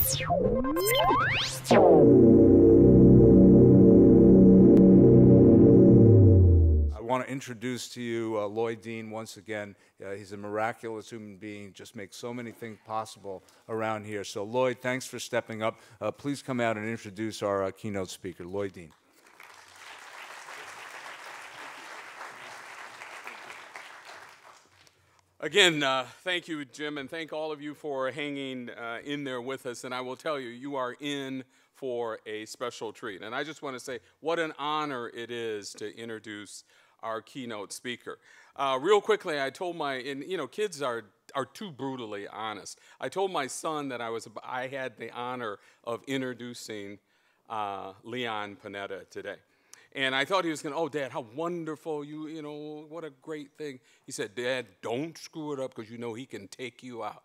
I want to introduce to you Lloyd Dean once again. He's a miraculous human being, just makes so many things possible around here. So Lloyd, thanks for stepping up. Please come out and introduce our keynote speaker, Lloyd Dean. Again, thank you, Jim, and thank all of you for hanging in there with us. And I will tell you, you are in for a special treat. And I just want to say what an honor it is to introduce our keynote speaker. Real quickly, I told kids are too brutally honest. I told my son that I had the honor of introducing Leon Panetta today. And I thought he was going to, oh, Dad, how wonderful, what a great thing. He said, Dad, don't screw it up because you know he can take you out.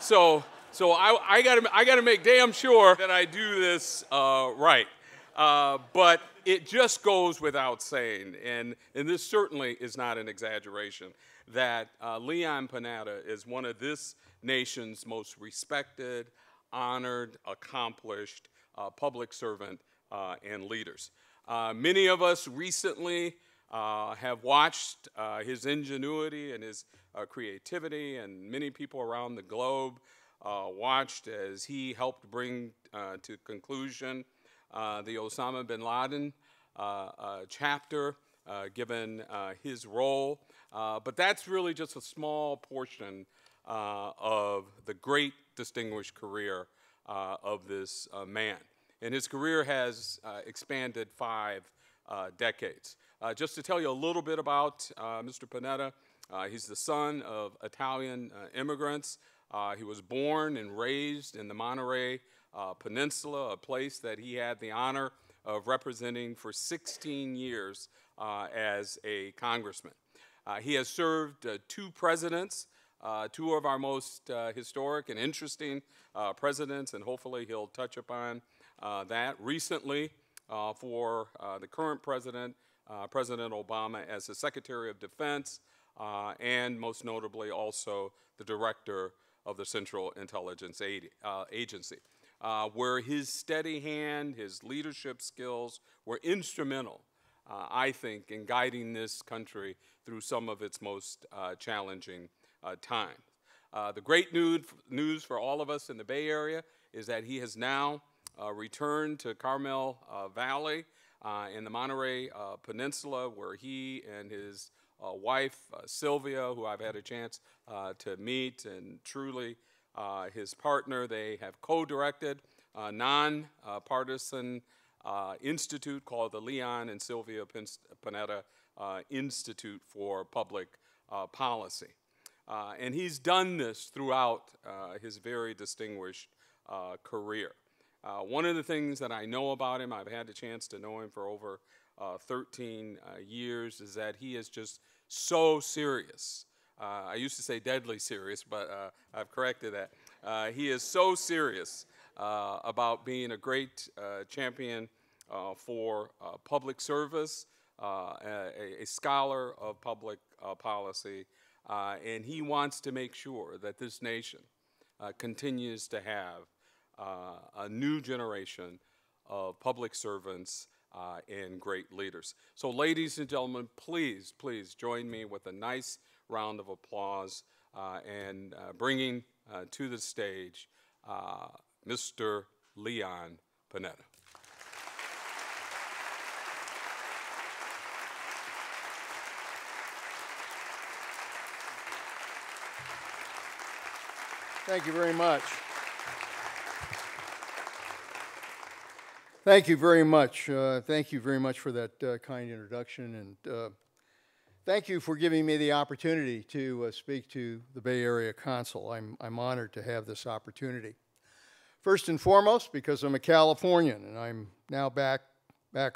So I gotta make damn sure that I do this right. But it just goes without saying, and this certainly is not an exaggeration, that Leon Panetta is one of this nation's most respected, honored, accomplished public servant and leaders. Many of us recently have watched his ingenuity and his creativity, and many people around the globe watched as he helped bring to conclusion the Osama bin Laden chapter, given his role. But that's really just a small portion of the great distinguished career of this man. And his career has expanded 5 decades. Just to tell you a little bit about Mr. Panetta, he's the son of Italian immigrants. He was born and raised in the Monterey Peninsula, a place that he had the honor of representing for 16 years as a congressman. He has served 2 presidents, 2 of our most historic and interesting presidents, and hopefully he'll touch upon that. Recently, for the current president, President Obama, as the Secretary of Defense, and most notably also the Director of the Central Intelligence Agency, where his steady hand, his leadership skills were instrumental, I think, in guiding this country through some of its most challenging times. The great news for all of us in the Bay Area is that he has now returned to Carmel Valley in the Monterey Peninsula, where he and his wife, Sylvia, who I've had a chance to meet, and truly his partner, they have co-directed a non-partisan institute called the Leon and Sylvia Panetta Institute for Public Policy. And he's done this throughout his very distinguished career. One of the things that I know about him, I've had the chance to know him for over 13 years, is that he is just so serious. I used to say deadly serious, but I've corrected that. He is so serious about being a great champion for public service, a scholar of public policy, and he wants to make sure that this nation continues to have a new generation of public servants and great leaders. So ladies and gentlemen, please, please join me with a nice round of applause and bringing to the stage Mr. Leon Panetta. Thank you very much. Thank you very much. Thank you very much for that kind introduction, and thank you for giving me the opportunity to speak to the Bay Area Council. I'm honored to have this opportunity. First and foremost, because I'm a Californian, and I'm now back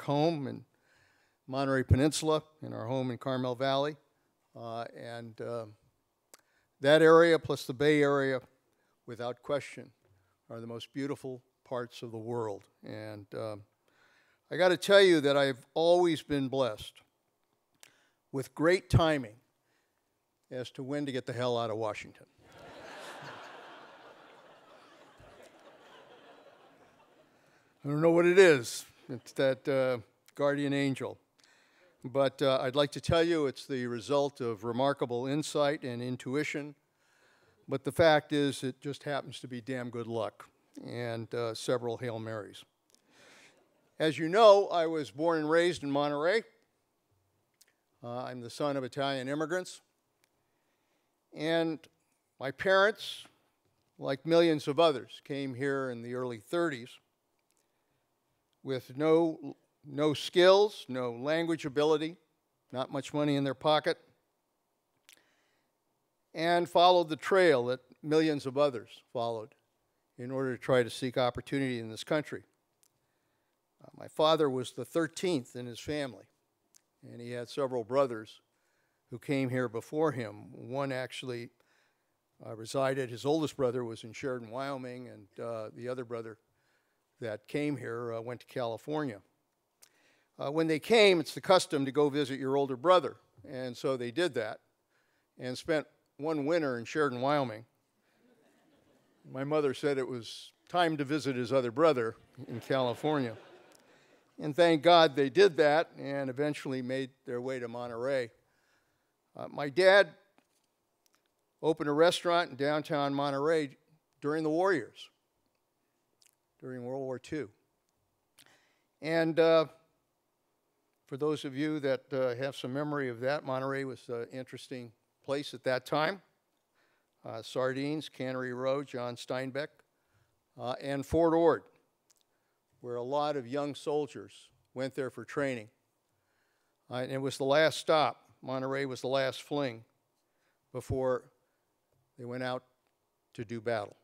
home in Monterey Peninsula, in our home in Carmel Valley, and that area plus the Bay Area, without question, are the most beautiful parts of the world. And I got to tell you that I've always been blessed with great timing as to when to get the hell out of Washington. I don't know what it is. It's that guardian angel. But I'd like to tell you it's the result of remarkable insight and intuition. But the fact is, it just happens to be damn good luck and several Hail Marys. As you know, I was born and raised in Monterey. I'm the son of Italian immigrants. And my parents, like millions of others, came here in the early 30s with no skills, no language ability, not much money in their pocket, and followed the trail that millions of others followed in order to try to seek opportunity in this country. My father was the 13th in his family, and he had several brothers who came here before him. One actually resided, his oldest brother was in Sheridan, Wyoming, and the other brother that came here went to California. When they came, it's the custom to go visit your older brother, and so they did that and spent one winter in Sheridan, Wyoming. My mother said it was time to visit his other brother in California. And thank God they did that and eventually made their way to Monterey. My dad opened a restaurant in downtown Monterey during the war years, during World War II. And for those of you that have some memory of that, Monterey was an interesting place at that time. Sardines, Cannery Row, John Steinbeck, and Fort Ord, where a lot of young soldiers went there for training. And it was the last stop. Monterey was the last fling before they went out to do battle.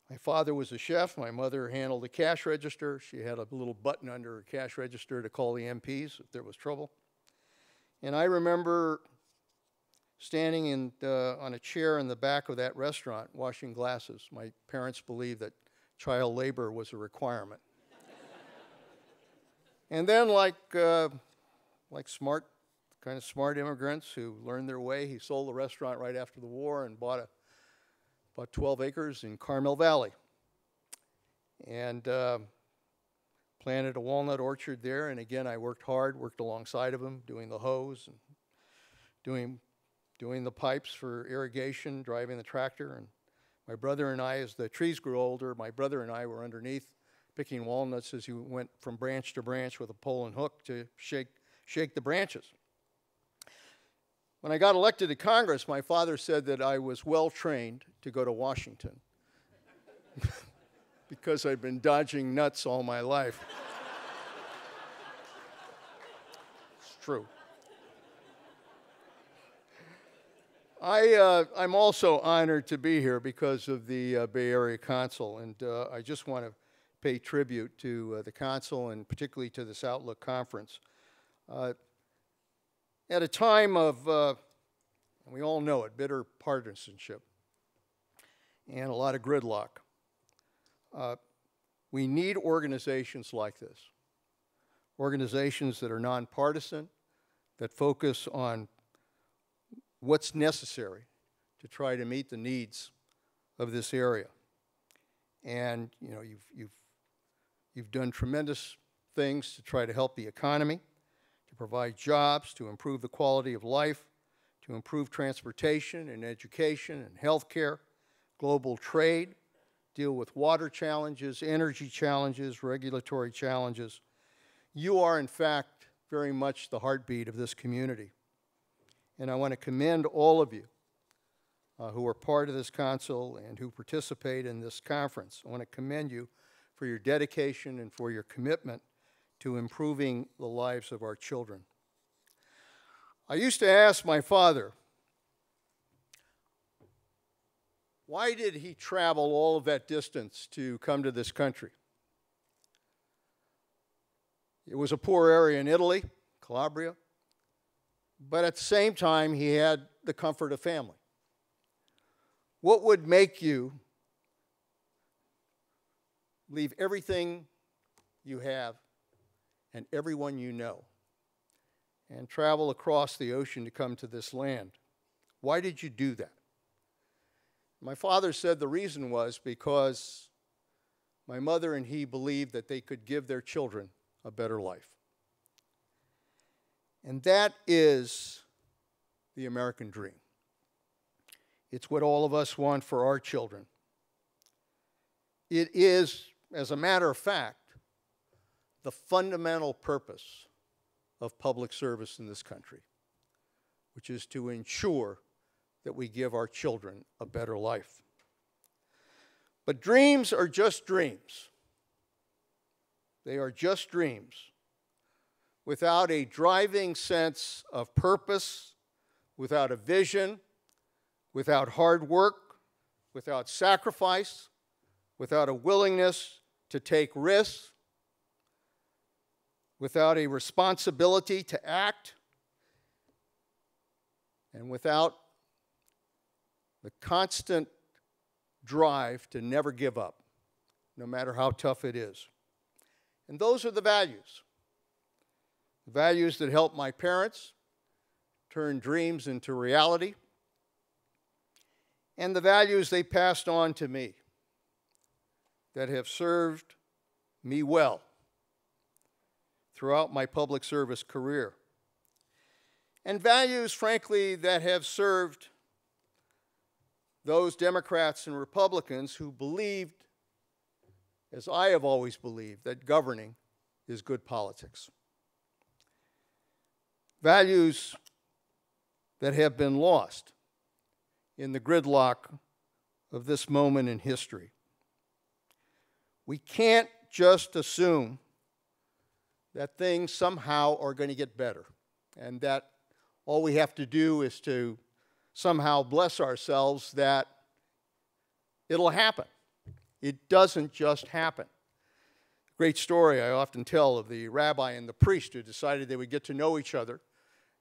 My father was a chef. My mother handled the cash register. She had a little button under her cash register to call the MPs if there was trouble. And I remember standing on a chair in the back of that restaurant washing glasses. My parents believed that child labor was a requirement. And then like smart immigrants who learned their way, he sold the restaurant right after the war and bought 12 acres in Carmel Valley and planted a walnut orchard there. And again, I worked hard, worked alongside of him, doing the hose and doing the pipes for irrigation, driving the tractor. And my brother and I, as the trees grew older, my brother and I were underneath picking walnuts as he went from branch to branch with a pole and hook to shake the branches. When I got elected to Congress, my father said that I was well trained to go to Washington because I'd been dodging nuts all my life. It's true. I'm also honored to be here because of the Bay Area Council, and I just want to pay tribute to the Council and particularly to this Outlook Conference. At a time of, we all know it, bitter partisanship and a lot of gridlock, we need organizations like this, organizations that are nonpartisan, that focus on what's necessary to try to meet the needs of this area. And you know, you've done tremendous things to try to help the economy, to provide jobs, to improve the quality of life, to improve transportation and education and health care, global trade, deal with water challenges, energy challenges, regulatory challenges. You are, in fact, very much the heartbeat of this community. And I want to commend all of you who are part of this council and who participate in this conference. I want to commend you for your dedication and for your commitment to improving the lives of our children. I used to ask my father, why did he travel all of that distance to come to this country? It was a poor area in Italy, Calabria, but at the same time, he had the comfort of family. What would make you leave everything you have and everyone you know and travel across the ocean to come to this land? Why did you do that? My father said the reason was because my mother and he believed that they could give their children a better life. And that is the American dream. It's what all of us want for our children. It is, as a matter of fact, the fundamental purpose of public service in this country, which is to ensure that we give our children a better life. But dreams are just dreams. They are just dreams without a driving sense of purpose, without a vision, without hard work, without sacrifice, without a willingness to take risks, without a responsibility to act, and without the constant drive to never give up, no matter how tough it is. And those are the values that helped my parents turn dreams into reality, and the values they passed on to me that have served me well throughout my public service career. And values, frankly, that have served those Democrats and Republicans who believed, as I have always believed, that governing is good politics. Values that have been lost in the gridlock of this moment in history. We can't just assume that things somehow are going to get better and that all we have to do is to somehow bless ourselves that it'll happen. It doesn't just happen. Great story I often tell of the rabbi and the priest who decided they would get to know each other,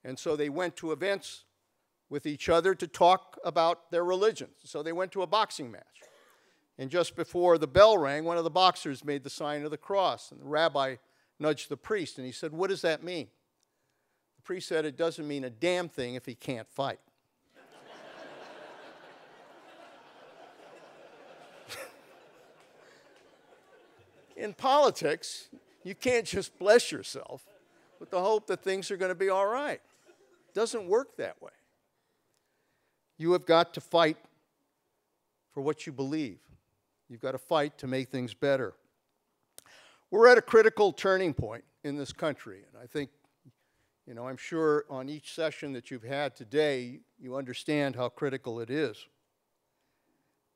and so they went to events with each other to talk about their religions. So they went to a boxing match. And just before the bell rang, one of the boxers made the sign of the cross, and the rabbi nudged the priest, and he said, "What does that mean?" The priest said, "It doesn't mean a damn thing if he can't fight." In politics, you can't just bless yourself with the hope that things are going to be all right. It doesn't work that way. You have got to fight for what you believe. You've got to fight to make things better. We're at a critical turning point in this country, and I think, I'm sure on each session that you've had today, you understand how critical it is.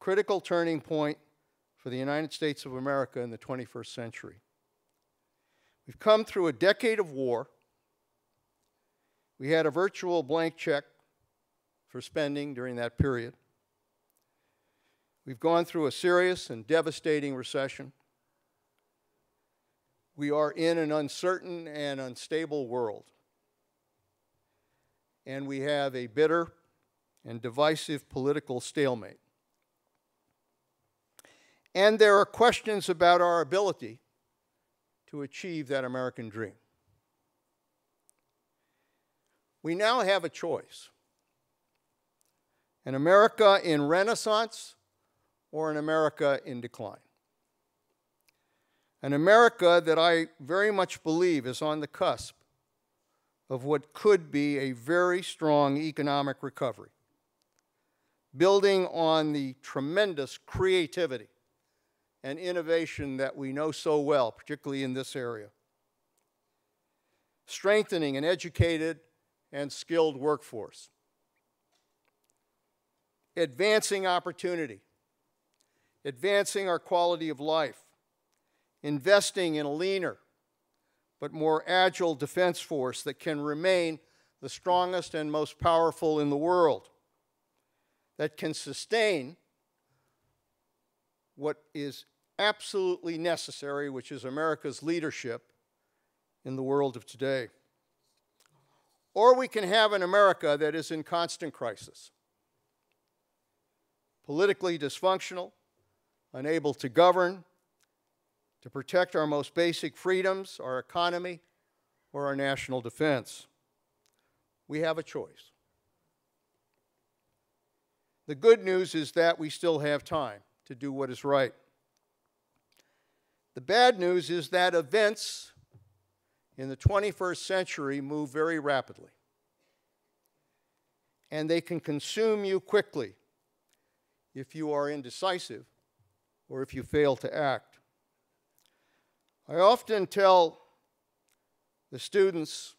Critical turning point for the United States of America in the 21st century. We've come through a decade of war. We had a virtual blank check for spending during that period. We've gone through a serious and devastating recession. We are in an uncertain and unstable world. And we have a bitter and divisive political stalemate. And there are questions about our ability to achieve that American dream. We now have a choice: an America in renaissance or an America in decline. An America that I very much believe is on the cusp of what could be a very strong economic recovery, building on the tremendous creativity and innovation that we know so well, particularly in this area. Strengthening an educated and skilled workforce. Advancing opportunity. Advancing our quality of life. Investing in a leaner but more agile defense force that can remain the strongest and most powerful in the world, that can sustain what is absolutely necessary, which is America's leadership in the world of today. Or we can have an America that is in constant crisis, politically dysfunctional, unable to govern, to protect our most basic freedoms, our economy, or our national defense. We have a choice. The good news is that we still have time to do what is right. The bad news is that events in the 21st century move very rapidly, and they can consume you quickly if you are indecisive or if you fail to act. I often tell the students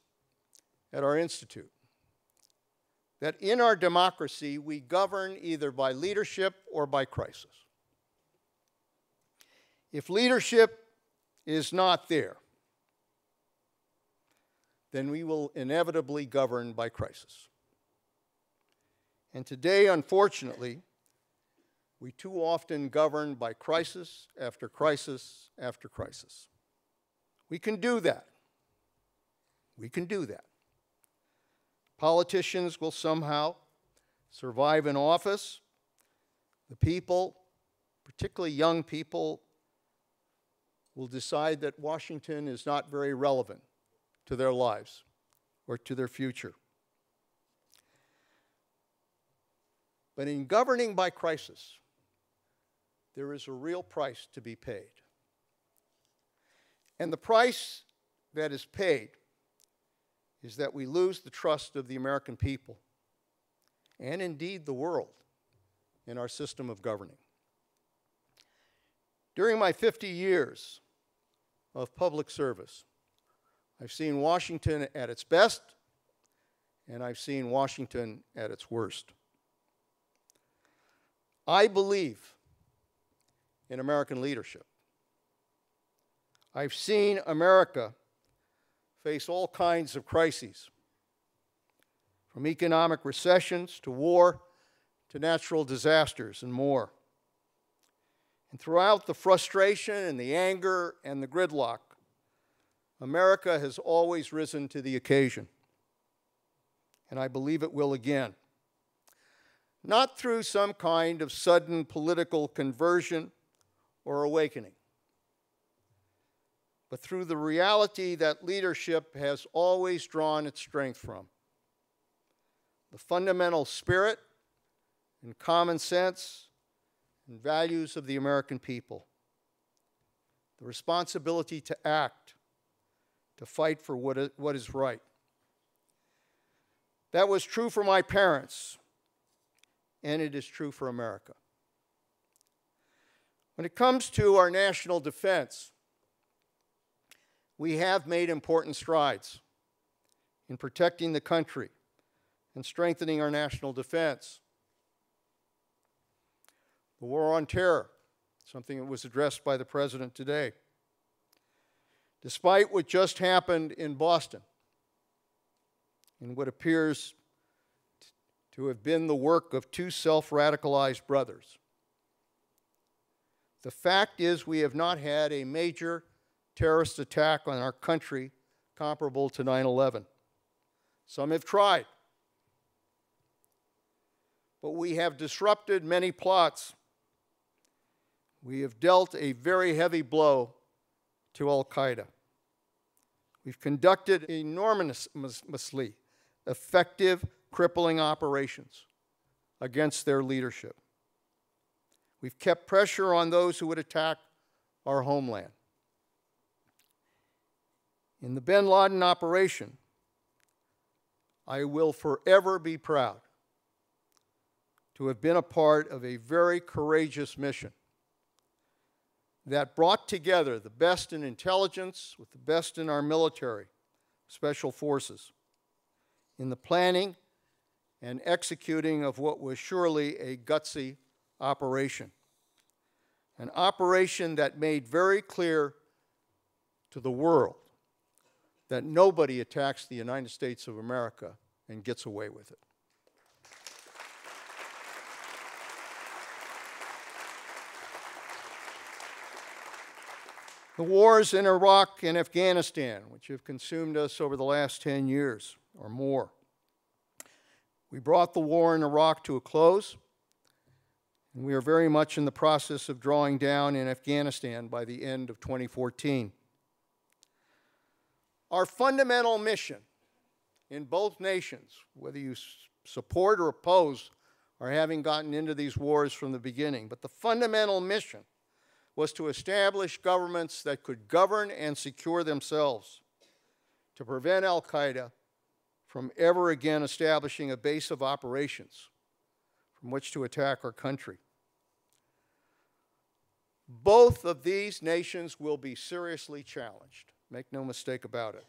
at our institute that in our democracy we govern either by leadership or by crisis. If leadership is not there, then we will inevitably govern by crisis. And today, unfortunately, we too often govern by crisis after crisis after crisis. We can do that. We can do that. Politicians will somehow survive in office. The people, particularly young people, will decide that Washington is not very relevant to their lives or to their future. But in governing by crisis, there is a real price to be paid. And the price that is paid is that we lose the trust of the American people, and indeed the world, in our system of governing. During my 50 years of public service, I've seen Washington at its best, and I've seen Washington at its worst. I believe in American leadership. I've seen America face all kinds of crises, from economic recessions to war to natural disasters and more. And throughout the frustration and the anger and the gridlock, America has always risen to the occasion. And I believe it will again. Not through some kind of sudden political conversion or awakening, but through the reality that leadership has always drawn its strength from. The fundamental spirit and common sense and values of the American people. The responsibility to act, to fight for what is right. That was true for my parents, and it is true for America. When it comes to our national defense, we have made important strides in protecting the country and strengthening our national defense. The war on terror, something that was addressed by the President today. Despite what just happened in Boston, in what appears to have been the work of two self-radicalized brothers, the fact is we have not had a major terrorist attack on our country comparable to 9/11. Some have tried. But we have disrupted many plots. We have dealt a very heavy blow to Al-Qaeda. We've conducted enormously effective, crippling operations against their leadership. We've kept pressure on those who would attack our homeland. In the bin Laden operation, I will forever be proud to have been a part of a very courageous mission that brought together the best in intelligence with the best in our military, special forces, in the planning and executing of what was surely a gutsy operation. An operation that made very clear to the world that nobody attacks the United States of America and gets away with it. The wars in Iraq and Afghanistan, which have consumed us over the last 10 years or more. We brought the war in Iraq to a close, and we are very much in the process of drawing down in Afghanistan by the end of 2014. Our fundamental mission in both nations, whether you support or oppose our having gotten into these wars from the beginning, but the fundamental mission was to establish governments that could govern and secure themselves, to prevent al-Qaeda from ever again establishing a base of operations from which to attack our country. Both of these nations will be seriously challenged. Make no mistake about it.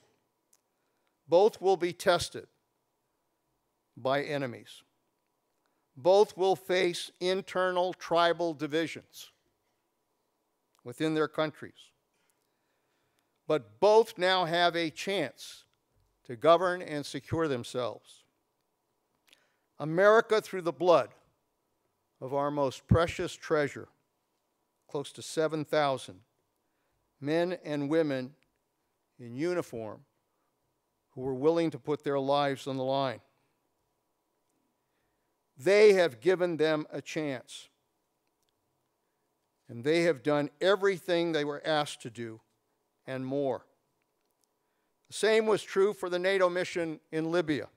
Both will be tested by enemies. Both will face internal tribal divisions within their countries. But both now have a chance to govern and secure themselves. America, through the blood of our most precious treasure, close to 7,000 men and women in uniform who were willing to put their lives on the line. They have given them a chance. And they have done everything they were asked to do and more. The same was true for the NATO mission in Libya.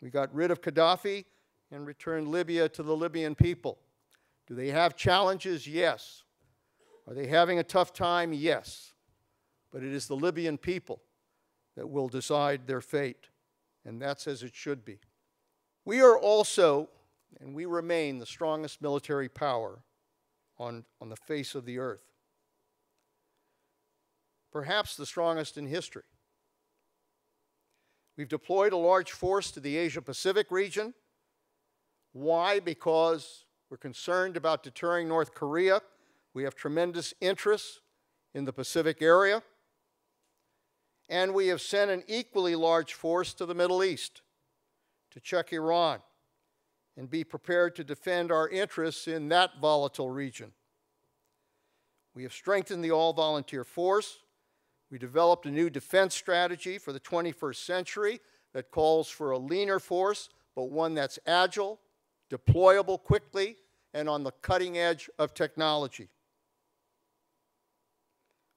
We got rid of Gaddafi and returned Libya to the Libyan people. Do they have challenges? Yes. Are they having a tough time? Yes. But it is the Libyan people that will decide their fate, and that's as it should be. We are also, and we remain, the strongest military power on the face of the earth. Perhaps the strongest in history. We've deployed a large force to the Asia-Pacific region. Why? Because we're concerned about deterring North Korea. We have tremendous interests in the Pacific area. And we have sent an equally large force to the Middle East to check Iran and be prepared to defend our interests in that volatile region. We have strengthened the all-volunteer force. We developed a new defense strategy for the 21st century that calls for a leaner force, but one that's agile, deployable quickly, and on the cutting edge of technology.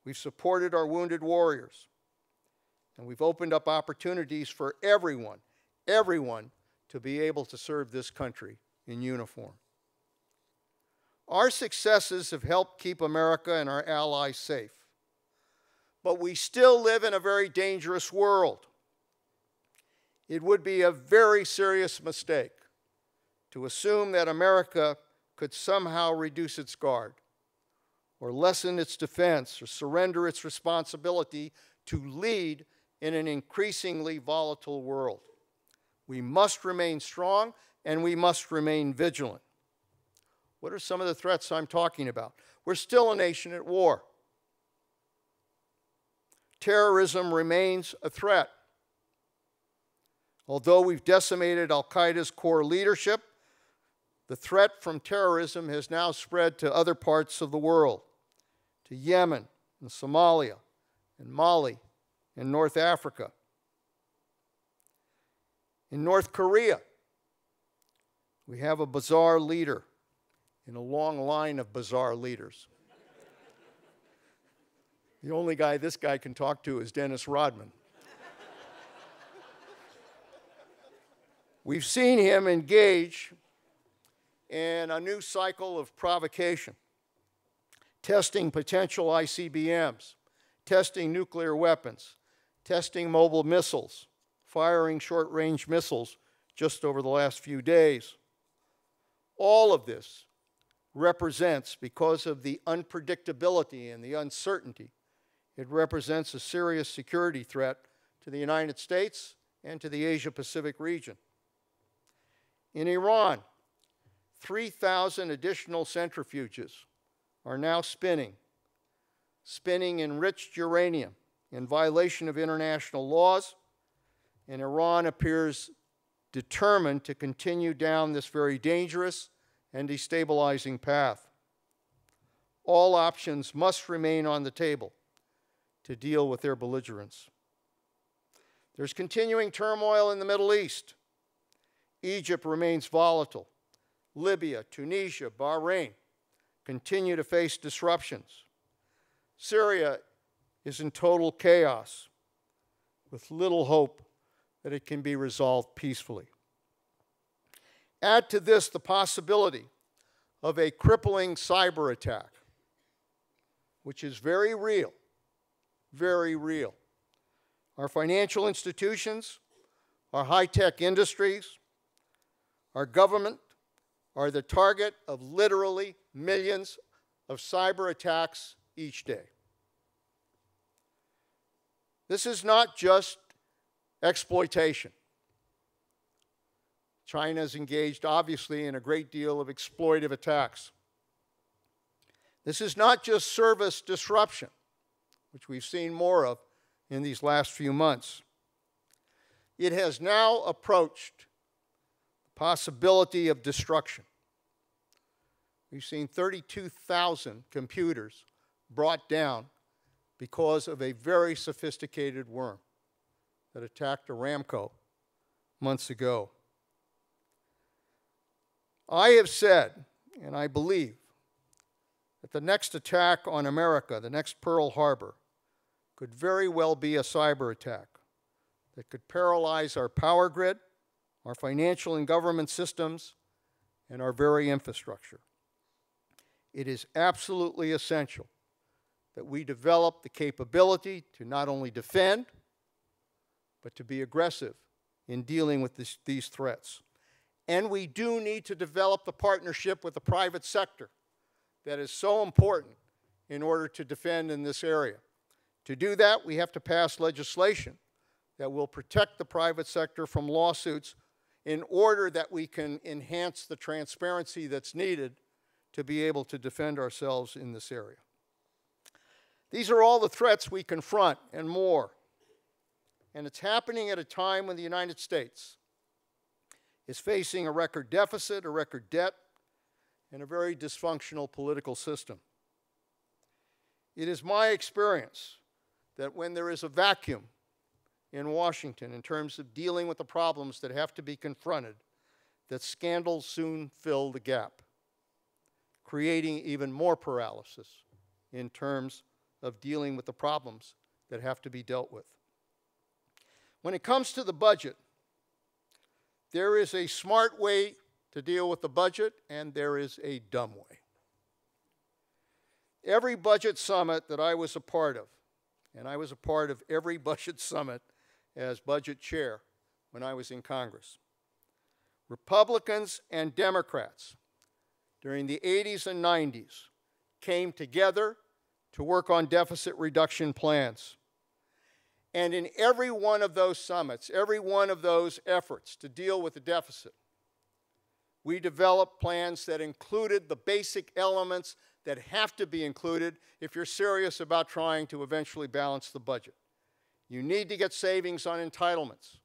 We've supported our wounded warriors, and we've opened up opportunities for everyone to be able to serve this country in uniform. Our successes have helped keep America and our allies safe. But we still live in a very dangerous world. It would be a very serious mistake to assume that America could somehow reduce its guard or lessen its defense or surrender its responsibility to lead in an increasingly volatile world. We must remain strong and we must remain vigilant. What are some of the threats I'm talking about? We're still a nation at war. Terrorism remains a threat. Although we've decimated al-Qaeda's core leadership, the threat from terrorism has now spread to other parts of the world, to Yemen and Somalia and Mali and North Africa. In North Korea, we have a bizarre leader in a long line of bizarre leaders. The only guy this guy can talk to is Dennis Rodman. We've seen him engage in a new cycle of provocation, testing potential ICBMs, testing nuclear weapons, testing mobile missiles, firing short-range missiles just over the last few days. All of this represents, because of the unpredictability and the uncertainty, it represents a serious security threat to the United States and to the Asia-Pacific region. In Iran, 3,000 additional centrifuges are now spinning enriched uranium in violation of international laws, and Iran appears determined to continue down this very dangerous and destabilizing path. All options must remain on the table to deal with their belligerence. There's continuing turmoil in the Middle East. Egypt remains volatile. Libya, Tunisia, Bahrain continue to face disruptions. Syria is in total chaos, with little hope that it can be resolved peacefully. Add to this the possibility of a crippling cyber attack. which is very real, very real. Our financial institutions, our high-tech industries, our government are the target of literally millions of cyber attacks each day. This is not just exploitation. China is engaged, obviously, in a great deal of exploitive attacks. This is not just service disruption, which we've seen more of in these last few months. It has now approached the possibility of destruction. We've seen 32,000 computers brought down because of a very sophisticated worm that attacked Aramco months ago. I have said, and I believe, that the next attack on America, the next Pearl Harbor, could very well be a cyber attack that could paralyze our power grid, our financial and government systems, and our very infrastructure. It is absolutely essential that we develop the capability to not only defend, but to be aggressive in dealing with these threats. And we do need to develop the partnership with the private sector that is so important in order to defend in this area. To do that, we have to pass legislation that will protect the private sector from lawsuits in order that we can enhance the transparency that's needed to be able to defend ourselves in this area. These are all the threats we confront and more. And it's happening at a time when the United States is facing a record deficit, a record debt, and a very dysfunctional political system. It is my experience that when there is a vacuum in Washington in terms of dealing with the problems that have to be confronted, that scandals soon fill the gap, creating even more paralysis in terms of dealing with the problems that have to be dealt with. When it comes to the budget, there is a smart way to deal with the budget, and there is a dumb way. Every budget summit that I was a part of, and I was a part of every budget summit as budget chair when I was in Congress, Republicans and Democrats during the 80s and 90s came together to work on deficit reduction plans. And in every one of those summits, every one of those efforts to deal with the deficit, we developed plans that included the basic elements that have to be included if you're serious about trying to eventually balance the budget. You need to get savings on entitlements.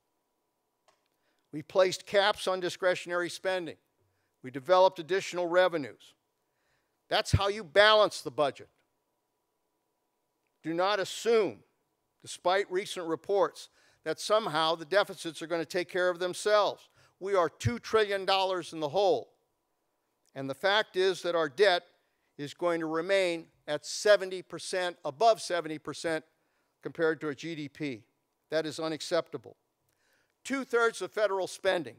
We placed caps on discretionary spending. We developed additional revenues. That's how you balance the budget. Do not assume, despite recent reports, that somehow the deficits are going to take care of themselves. We are $2 trillion in the hole. And the fact is that our debt is going to remain at 70%, above 70% compared to our GDP. That is unacceptable. Two-thirds of federal spending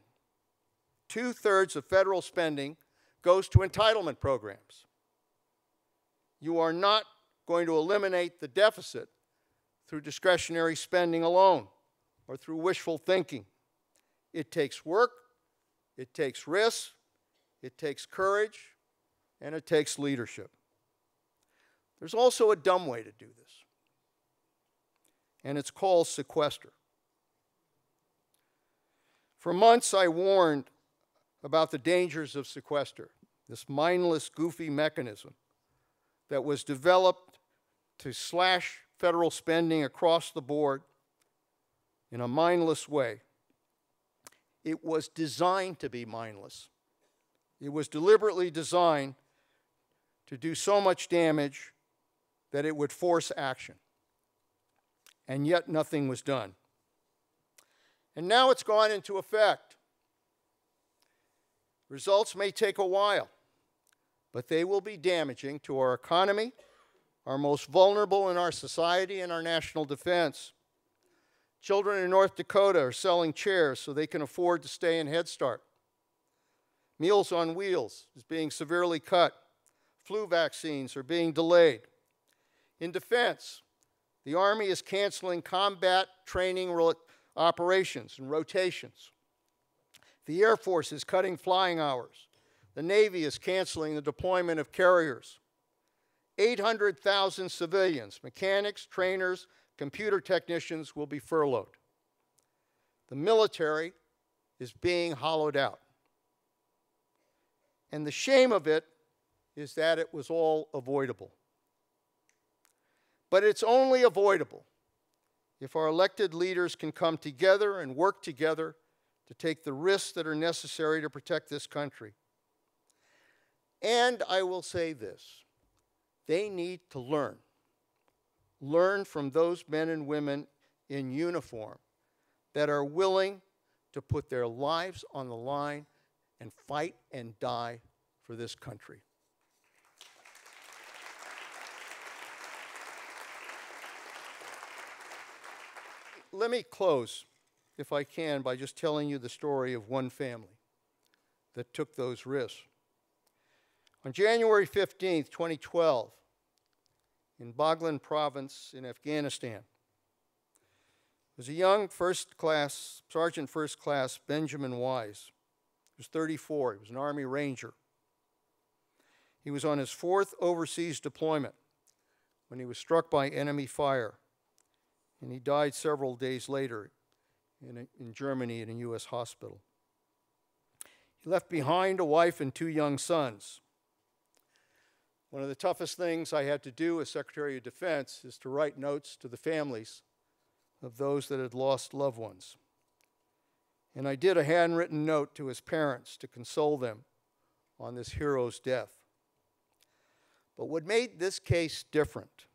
goes to entitlement programs. You are not going to eliminate the deficit through discretionary spending alone or through wishful thinking. It takes work, it takes risk, it takes courage, and it takes leadership. There's also a dumb way to do this, and it's called sequester. For months, I warned about the dangers of sequester, this mindless, goofy mechanism that was developed to slash federal spending across the board in a mindless way. It was designed to be mindless. It was deliberately designed to do so much damage that it would force action. And yet nothing was done. And now it's gone into effect. Results may take a while, but they will be damaging to our economy, our most vulnerable in our society, and our national defense. Children in North Dakota are selling chairs so they can afford to stay in Head Start. Meals on Wheels is being severely cut. Flu vaccines are being delayed. In defense, the Army is canceling combat training operations and rotations. The Air Force is cutting flying hours. The Navy is canceling the deployment of carriers. 800,000 civilians, mechanics, trainers, computer technicians will be furloughed. The military is being hollowed out. And the shame of it is that it was all avoidable. But it's only avoidable if our elected leaders can come together and work together to take the risks that are necessary to protect this country. And I will say this, they need to learn from those men and women in uniform that are willing to put their lives on the line and fight and die for this country. Let me close, if I can, by just telling you the story of one family that took those risks. On January 15th, 2012, in Baghlan province in Afghanistan, was a young Sergeant First Class Benjamin Wise. He was 34. He was an Army Ranger. He was on his 4th overseas deployment when he was struck by enemy fire, and he died several days later in Germany in a U.S. hospital. He left behind a wife and 2 young sons. One of the toughest things I had to do as Secretary of Defense is to write notes to the families of those that had lost loved ones. And I did a handwritten note to his parents to console them on this hero's death. But what made this case different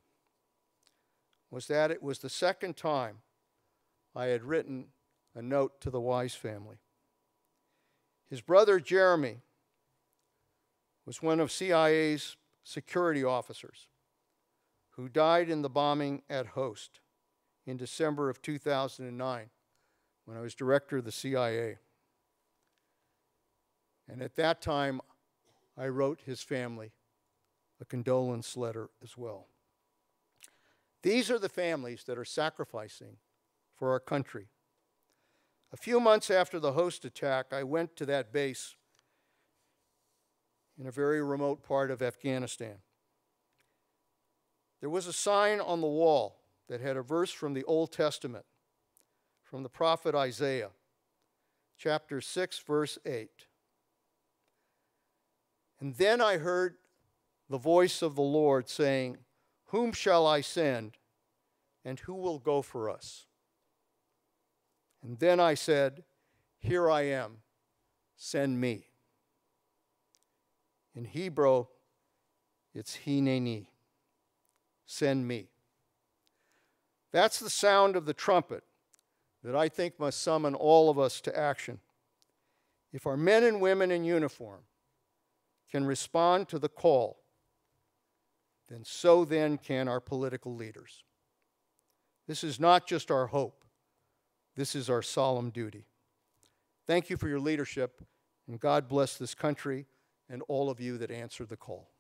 was that it was the second time I had written a note to the Wise family. His brother Jeremy was one of CIA's security officers who died in the bombing at Host in December of 2009 when I was director of the CIA. And at that time, I wrote his family a condolence letter as well. These are the families that are sacrificing for our country. A few months after the Host attack, I went to that base in a very remote part of Afghanistan. There was a sign on the wall that had a verse from the Old Testament, from the prophet Isaiah, chapter 6, verse 8. And then I heard the voice of the Lord saying, "Whom shall I send, and who will go for us?" And then I said, "Here I am, send me." In Hebrew, it's hineni, send me. That's the sound of the trumpet that I think must summon all of us to action. If our men and women in uniform can respond to the call, then so then can our political leaders. This is not just our hope. This is our solemn duty. Thank you for your leadership, and God bless this country and all of you that answered the call.